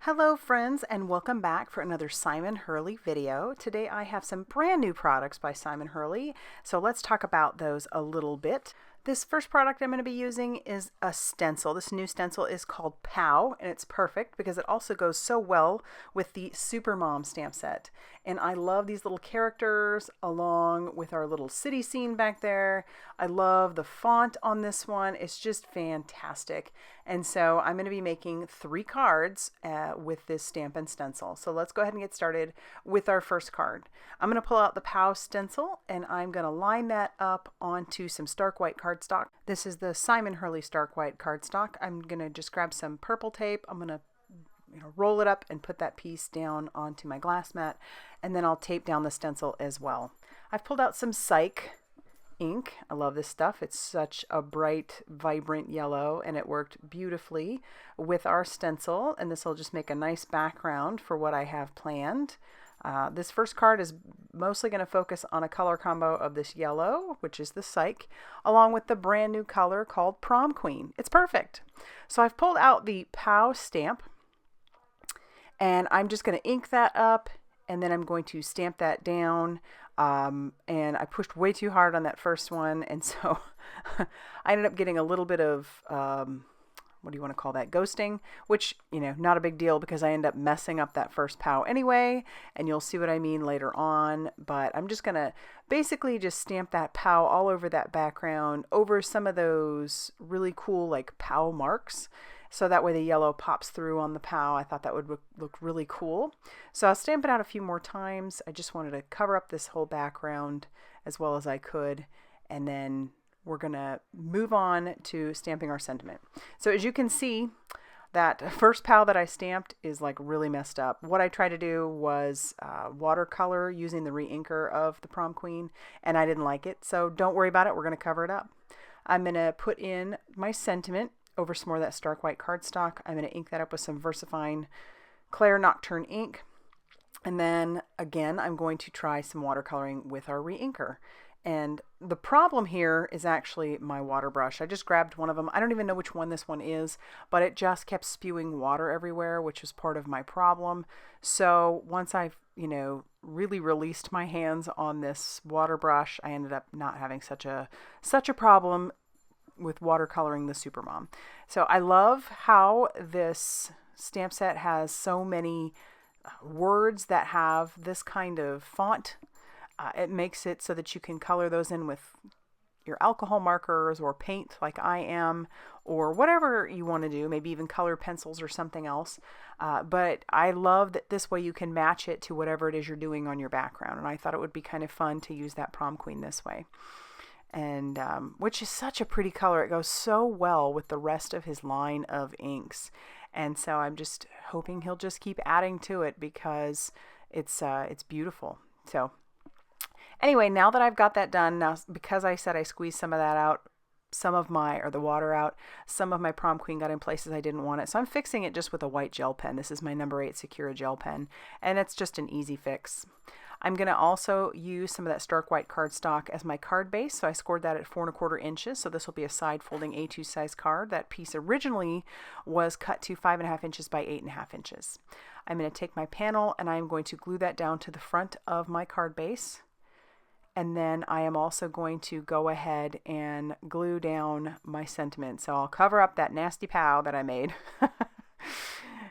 Hello friends, and welcome back for another Simon Hurley video. Today I have some brand new products by Simon Hurley, so let's talk about those a little bit. This first product I'm going to be using is a stencil. This new stencil is called POW, and it's perfect because it also goes so well with the Supermom stamp set. And I love these little characters along with our little city scene back there. I love the font on this one. It's just fantastic. And so I'm going to be making 3 cards with this stamp and stencil. So let's go ahead and get started with our first card. I'm going to pull out the POW stencil and I'm going to line that up onto some stark white cardstock. This is the Simon Hurley stark white cardstock. I'm going to just grab some purple tape. I'm going to roll it up and put that piece down onto my glass mat, and then I'll tape down the stencil as well. I've pulled out some Sike ink. I love this stuff. It's such a bright, vibrant yellow, and it worked beautifully with our stencil, and this will just make a nice background for what I have planned. This first card is mostly going to focus on a color combo of this yellow, which is the Sike, along with the brand new color called Prom Queen. It's perfect. So I've pulled out the POW stamp, and I'm just going to ink that up, and then I'm going to stamp that down. And I pushed way too hard on that first one, and so I ended up getting a little bit of, what do you want to call that, ghosting, which, not a big deal because I end up messing up that first POW anyway, and you'll see what I mean later on. But I'm just going to basically just stamp that POW all over that background, over some of those really cool like POW marks. So that way the yellow pops through on the POW. I thought that would look really cool. So I'll stamp it out a few more times. I just wanted to cover up this whole background as well as I could. And then we're going to move on to stamping our sentiment. So as you can see, that first POW that I stamped is like really messed up. What I tried to do was watercolor using the re-inker of the Prom Queen, and I didn't like it. So don't worry about it. We're going to cover it up. I'm going to put in my sentiment over some more of that stark white cardstock. I'm going to ink that up with some VersaFine Clair Nocturne ink. And then again, I'm going to try some watercoloring with our re-inker. And the problem here is actually my water brush. I just grabbed one of them. I don't even know which one this one is, but it just kept spewing water everywhere, which was part of my problem. So once I, really released my hands on this water brush, I ended up not having such a problem with watercoloring the Supermom. So I love how this stamp set has so many words that have this kind of font. It makes it so that you can color those in with your alcohol markers or paint like I am, or whatever you want to do, maybe even color pencils or something else. But I love that this way you can match it to whatever it is you're doing on your background. And I thought it would be kind of fun to use that Prom Queen this way. And which is such a pretty color. It goes so well with the rest of his line of inks. And so I'm just hoping he'll just keep adding to it because it's beautiful. So anyway, now that I've got that done, now because I said I squeezed some of that out, the water out, some of my Prom Queen got in places I didn't want it. So I'm fixing it just with a white gel pen. This is my number 8 Secura gel pen, and it's just an easy fix. I'm going to also use some of that stark white cardstock as my card base. So I scored that at 4 1/4 inches. So this will be a side folding A2 size card. That piece originally was cut to 5 1/2 inches by 8 1/2 inches. I'm going to take my panel and I'm going to glue that down to the front of my card base. And then I am also going to go ahead and glue down my sentiment. So I'll cover up that nasty POW that I made.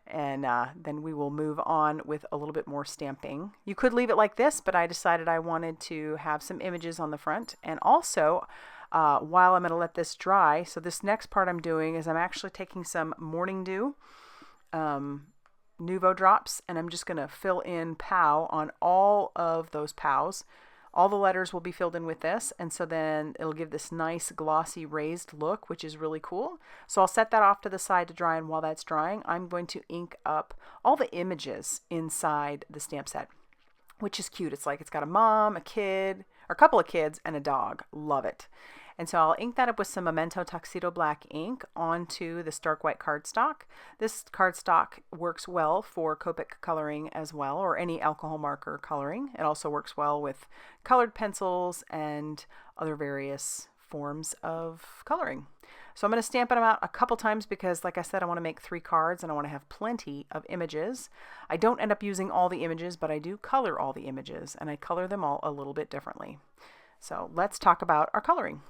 And then we will move on with a little bit more stamping. You could leave it like this, but I decided I wanted to have some images on the front. And also, while I'm going to let this dry, so this next part I'm doing is I'm actually taking some Morning Dew Nuvo drops, and I'm just going to fill in POW on all of those POWs. All the letters will be filled in with this, and so then it'll give this nice glossy raised look, which is really cool. So I'll set that off to the side to dry, and while that's drying, I'm going to ink up all the images inside the stamp set, which is cute. It's like it's got a mom, a kid, or a couple of kids, and a dog. Love it. And so I'll ink that up with some Memento Tuxedo black ink onto the stark white cardstock. This cardstock works well for Copic coloring as well, or any alcohol marker coloring. It also works well with colored pencils and other various forms of coloring. So I'm going to stamp them out a couple times because, like I said, I want to make 3 cards and I want to have plenty of images. I don't end up using all the images, but I do color all the images, and I color them all a little bit differently. So let's talk about our coloring.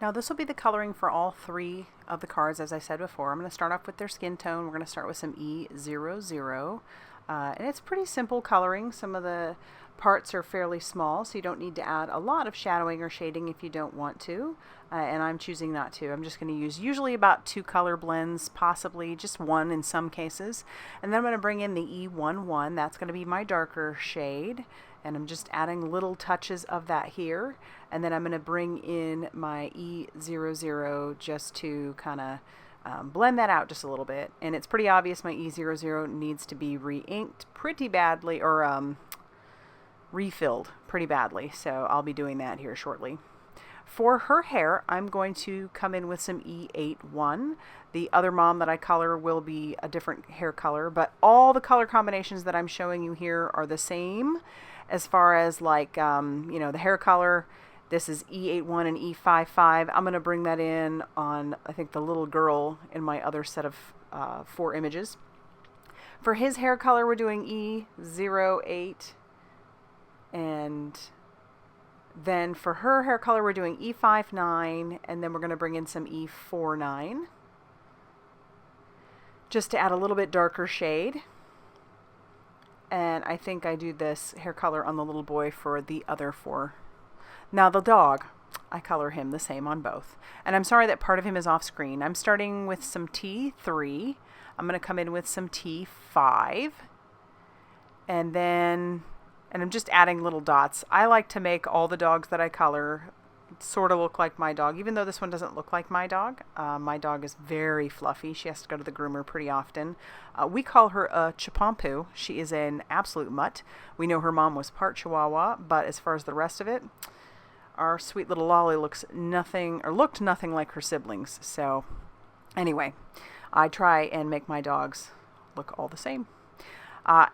Now this will be the coloring for all 3 of the cards, as I said before. I'm going to start off with their skin tone. We're going to start with some E00. And it's pretty simple coloring. Some of the parts are fairly small, so you don't need to add a lot of shadowing or shading if you don't want to. And I'm choosing not to. I'm just going to use usually about 2 color blends, possibly just 1 in some cases. And then I'm going to bring in the E11. That's going to be my darker shade. And I'm just adding little touches of that here. And then I'm going to bring in my E00 just to kind of blend that out just a little bit. And it's pretty obvious my E00 needs to be re-inked pretty badly, or refilled pretty badly. So I'll be doing that here shortly. For her hair, I'm going to come in with some E81. The other mom that I color will be a different hair color, but all the color combinations that I'm showing you here are the same as far as like, you know, the hair color. This is E81 and E55. I'm going to bring that in on, I think, the little girl in my other set of 4 images. For his hair color, we're doing E08. And then for her hair color, we're doing E59. And then we're going to bring in some E49. Just to add a little bit darker shade. And I think I do this hair color on the little boy for the other 4. Now the dog, I color him the same on both. And I'm sorry that part of him is off screen. I'm starting with some T3. I'm going to come in with some T5. And I'm just adding little dots. I like to make all the dogs that I color sort of look like my dog, even though this one doesn't look like my dog. My dog is very fluffy. She has to go to the groomer pretty often. We call her a Chipampu. She is an absolute mutt. We know her mom was part Chihuahua, but as far as the rest of it, our sweet little Lolly looked nothing like her siblings. So anyway, I try and make my dogs look all the same.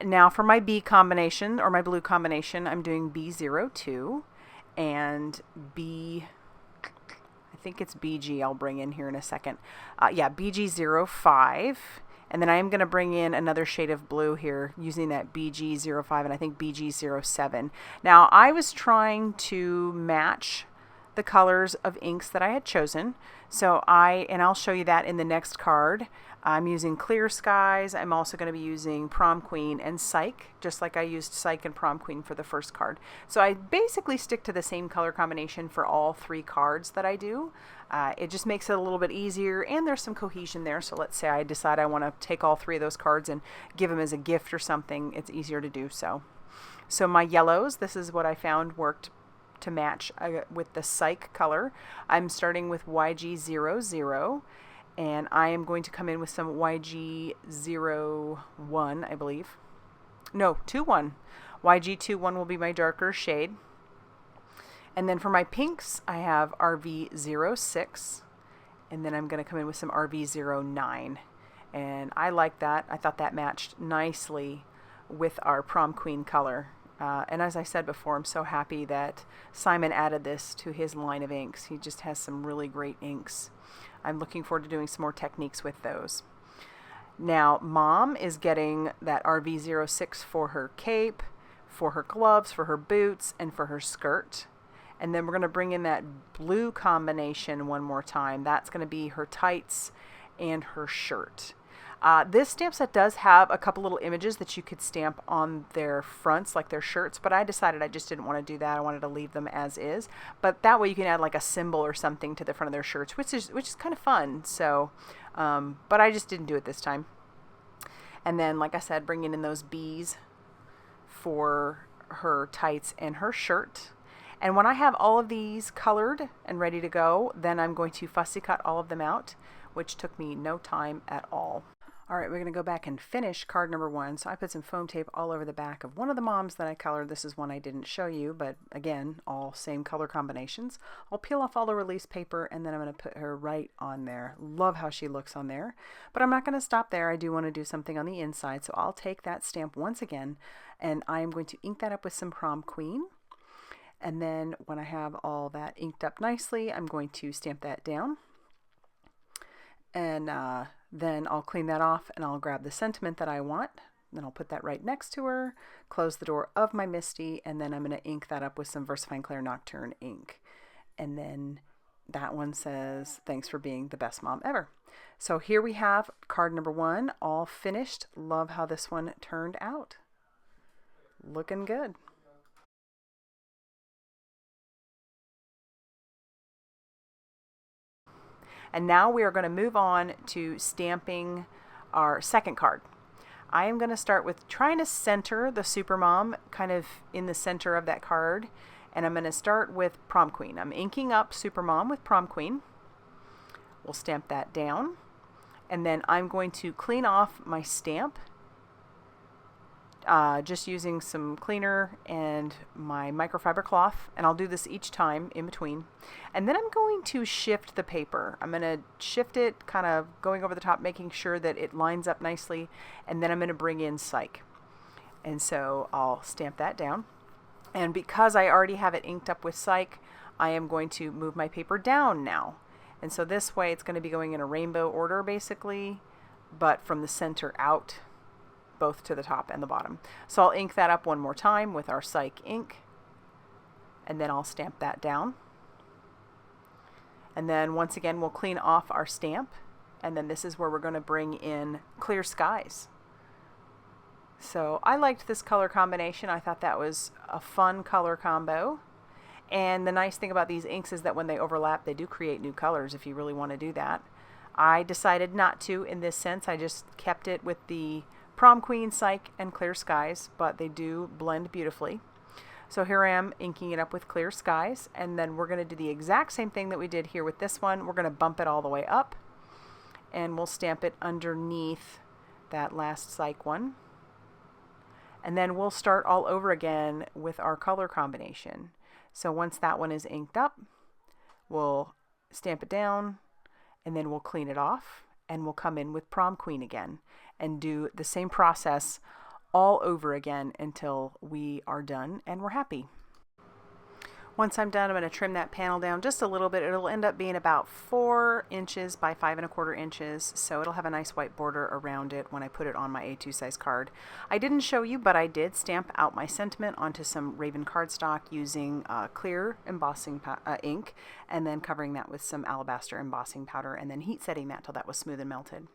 Now for my B combination, or my blue combination, I'm doing B02 and I think it's BG I'll bring in here in a second. Yeah, BG05. And then I am going to bring in another shade of blue here using that BG05 and I think BG07. Now I was trying to match the colors of inks that I had chosen. So I'll show you that in the next card. I'm using Clear Skies. I'm also going to be using Prom Queen and Sike, just like I used Sike and Prom Queen for the first card. So I basically stick to the same color combination for all 3 cards that I do. It just makes it a little bit easier, and there's some cohesion there. So let's say I decide I want to take all 3 of those cards and give them as a gift or something. It's easier to do so. So my yellows, this is what I found worked to match with the Sike color. I'm starting with YG00. And I am going to come in with some YG01, I believe. No, 21. YG21 will be my darker shade. And then for my pinks, I have RV06. And then I'm going to come in with some RV09. And I like that. I thought that matched nicely with our Prom Queen color. And as I said before, I'm so happy that Simon added this to his line of inks. He just has some really great inks. I'm looking forward to doing some more techniques with those. Now, Mom is getting that RV06 for her cape, for her gloves, for her boots, and for her skirt. And then we're going to bring in that blue combination one more time. That's going to be her tights and her shirt. This stamp set does have a couple little images that you could stamp on their fronts, like their shirts, but I decided I just didn't want to do that. I wanted to leave them as is. But that way you can add like a symbol or something to the front of their shirts, which is kind of fun. So, but I just didn't do it this time. And then, like I said, bringing in those bees for her tights and her shirt. And when I have all of these colored and ready to go, then I'm going to fussy cut all of them out, which took me no time at all. All right, we're going to go back and finish card number 1. So I put some foam tape all over the back of one of the moms that I colored. This is one I didn't show you, but again, all same color combinations. I'll peel off all the release paper and then I'm going to put her right on there. Love how she looks on there. But I'm not going to stop there. I do want to do something on the inside. So I'll take that stamp once again and I'm going to ink that up with some Prom Queen. And then when I have all that inked up nicely, I'm going to stamp that down. And then I'll clean that off and I'll grab the sentiment that I want. Then I'll put that right next to her, close the door of my Misty, and then I'm going to ink that up with some VersaFine Clair Nocturne ink. And then that one says, thanks for being the best mom ever. So here we have card number 1, all finished. Love how this one turned out. Looking good. And now we are going to move on to stamping our second card. I am going to start with trying to center the Supermom kind of in the center of that card. And I'm going to start with Prom Queen. I'm inking up Supermom with Prom Queen. We'll stamp that down. And then I'm going to clean off my stamp. Just using some cleaner and my microfiber cloth, and I'll do this each time in between. And then I'm going to shift the paper. I'm going to shift it, kind of going over the top, making sure that it lines up nicely, and then I'm going to bring in Sike. And so I'll stamp that down. And because I already have it inked up with Sike, I am going to move my paper down now. And so this way it's going to be going in a rainbow order basically, but from the center out, both to the top and the bottom. So I'll ink that up one more time with our Sike ink, and then I'll stamp that down. And then once again we'll clean off our stamp, and then this is where we're going to bring in Clear Skies. So I liked this color combination. I thought that was a fun color combo. And the nice thing about these inks is that when they overlap, they do create new colors if you really want to do that. I decided not to in this sense. I just kept it with the Prom Queen, Sike, and Clear Skies, but they do blend beautifully. So here I am inking it up with Clear Skies, and then we're going to do the exact same thing that we did here with this one. We're going to bump it all the way up, and we'll stamp it underneath that last Sike one. And then we'll start all over again with our color combination. So once that one is inked up, we'll stamp it down, and then we'll clean it off, and we'll come in with Prom Queen again and do the same process all over again until we are done and we're happy. Once I'm done, I'm going to trim that panel down just a little bit. It'll end up being about 4 inches by 5 1/4 inches, so it'll have a nice white border around it when I put it on my A2 size card. I didn't show you, but I did stamp out my sentiment onto some Raven cardstock using clear embossing ink, and then covering that with some Alabaster embossing powder, and then heat setting that till that was smooth and melted.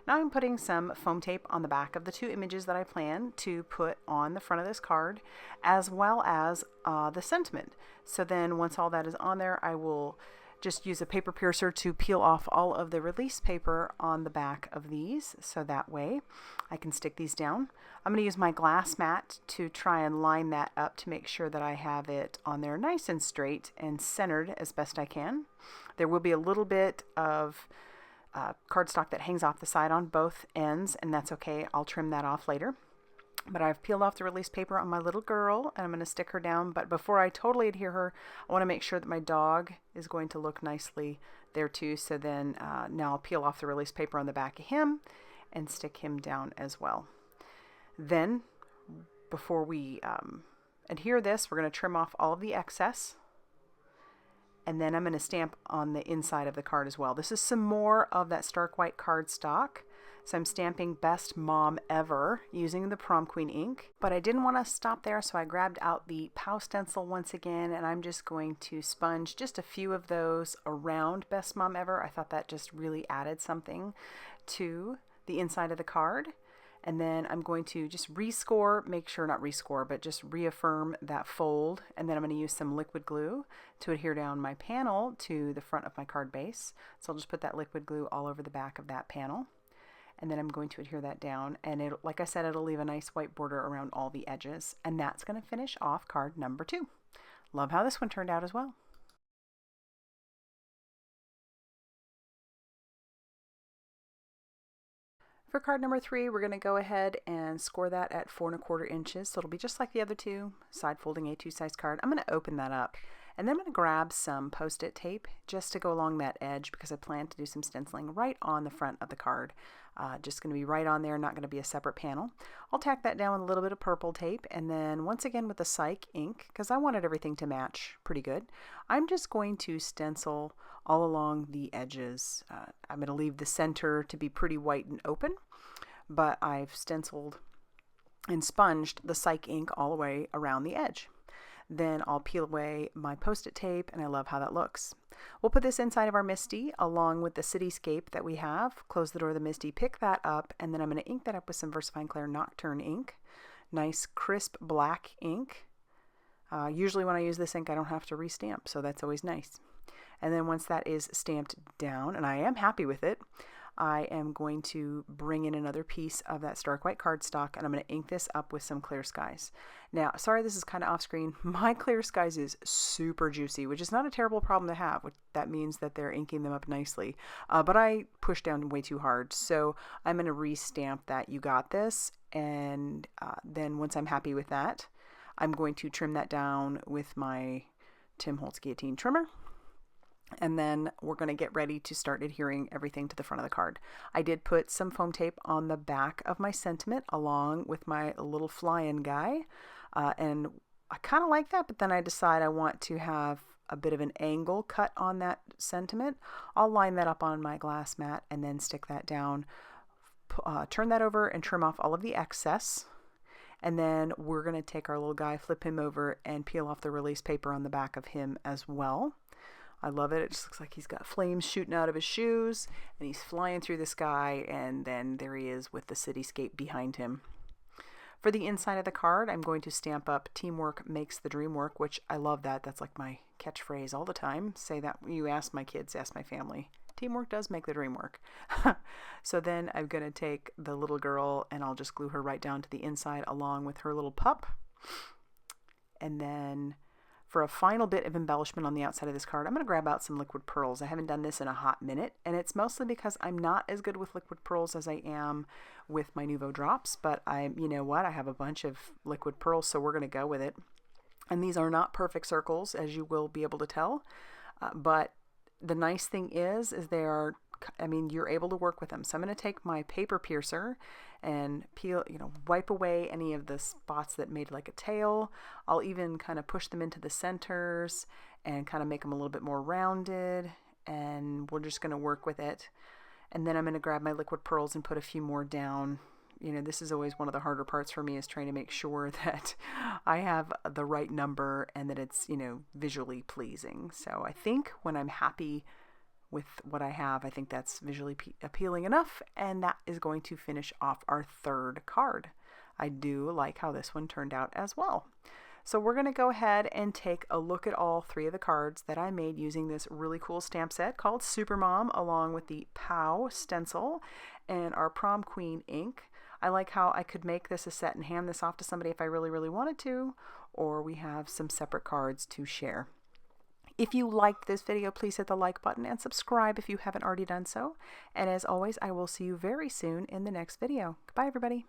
Now I'm putting some foam tape on the back of the 2 images that I plan to put on the front of this card, as well as the sentiment. So then once all that is on there, I will just use a paper piercer to peel off all of the release paper on the back of these, so that way I can stick these down. I'm going to use my glass mat to try and line that up to make sure that I have it on there nice and straight and centered as best I can. There will be a little bit of cardstock that hangs off the side on both ends, and that's okay. I'll trim that off later. But I've peeled off the release paper on my little girl, and I'm going to stick her down. But before I totally adhere her, I want to make sure that my dog is going to look nicely there too. So then now I'll peel off the release paper on the back of him and stick him down as well. Then before we adhere this, we're going to trim off all of the excess. And then I'm going to stamp on the inside of the card as well. This is some more of that stark white cardstock. So I'm stamping Best Mom Ever using the Prom Queen ink. But I didn't want to stop there, so I grabbed out the POW stencil once again, and I'm just going to sponge just a few of those around Best Mom Ever. I thought that just really added something to the inside of the card. And then I'm going to just rescore, make sure, not rescore, but just reaffirm that fold. And then I'm going to use some liquid glue to adhere down my panel to the front of my card base. So I'll just put that liquid glue all over the back of that panel. And then I'm going to adhere that down. And it, like I said, it'll leave a nice white border around all the edges. And that's going to finish off card number 2. Love how this one turned out as well. For card number 3, we're going to go ahead and score that at 4 1/4 inches. So it'll be just like the other 2, side folding A2 size card. I'm going to open that up And then I'm going to grab some Post-it tape just to go along that edge because I plan to do some stenciling right on the front of the card. Just going to be right on there, not going to be a separate panel. I'll tack that down with a little bit of purple tape, and then once again with the Sike ink, because I wanted everything to match pretty good, I'm just going to stencil all along the edges. I'm going to leave the center to be pretty white and open, but I've stenciled and sponged the Sike ink all the way around the edge. Then I'll peel away my Post-it tape, and I love how that looks. We'll put this inside of our MISTI along with the cityscape that we have. Close the door of the MISTI, pick that up, and then I'm going to ink that up with some VersaFine Clair Nocturne ink. Nice crisp black ink. Usually when I use this ink I don't have to restamp, so that's always nice. And then once that is stamped down, and I am happy with it, I am going to bring in another piece of that stark white cardstock, and I'm going to ink this up with some Clear Skies. Now, sorry this is kind of off screen. My Clear Skies is super juicy, which is not a terrible problem to have. That means that they're inking them up nicely. But I pushed down way too hard, so I'm going to restamp that You Got This, and then once I'm happy with that, I'm going to trim that down with my Tim Holtz guillotine trimmer. And then we're going to get ready to start adhering everything to the front of the card. I did put some foam tape on the back of my sentiment along with my little fly-in guy. And I kind of like that, but then I decide I want to have a bit of an angle cut on that sentiment. I'll line that up on my glass mat and then stick that down, turn that over and trim off all of the excess. And then we're going to take our little guy, flip him over, and peel off the release paper on the back of him as well. I love it. It just looks like he's got flames shooting out of his shoes and he's flying through the sky, and then there he is with the cityscape behind him. For the inside of the card, I'm going to stamp up Teamwork Makes the Dream Work, which I love that. That's like my catchphrase all the time. Say that when you ask my kids, ask my family. Teamwork does make the dream work. So then I'm going to take the little girl and I'll just glue her right down to the inside along with her little pup. And then for a final bit of embellishment on the outside of this card, I'm going to grab out some liquid pearls. I haven't done this in a hot minute, and it's mostly because I'm not as good with liquid pearls as I am with my Nuvo drops, but you know what, I have a bunch of liquid pearls, so we're going to go with it. And these are not perfect circles, as you will be able to tell, but the nice thing is they are, I mean, you're able to work with them. So I'm going to take my paper piercer and peel, wipe away any of the spots that made like a tail. I'll even kind of push them into the centers and kind of make them a little bit more rounded, and we're just going to work with it. And then I'm going to grab my liquid pearls and put a few more down. This is always one of the harder parts for me, is trying to make sure that I have the right number and that it's, visually pleasing. So I think when I'm happy with what I have, I think that's visually appealing enough, and that is going to finish off our third card. I do like how this one turned out as well. So we're going to go ahead and take a look at all three of the cards that I made using this really cool stamp set called Supermom, along with the POW stencil and our Prom Queen ink. I like how I could make this a set and hand this off to somebody if I really, really wanted to, or we have some separate cards to share. If you liked this video, please hit the like button and subscribe if you haven't already done so. And as always, I will see you very soon in the next video. Goodbye, everybody.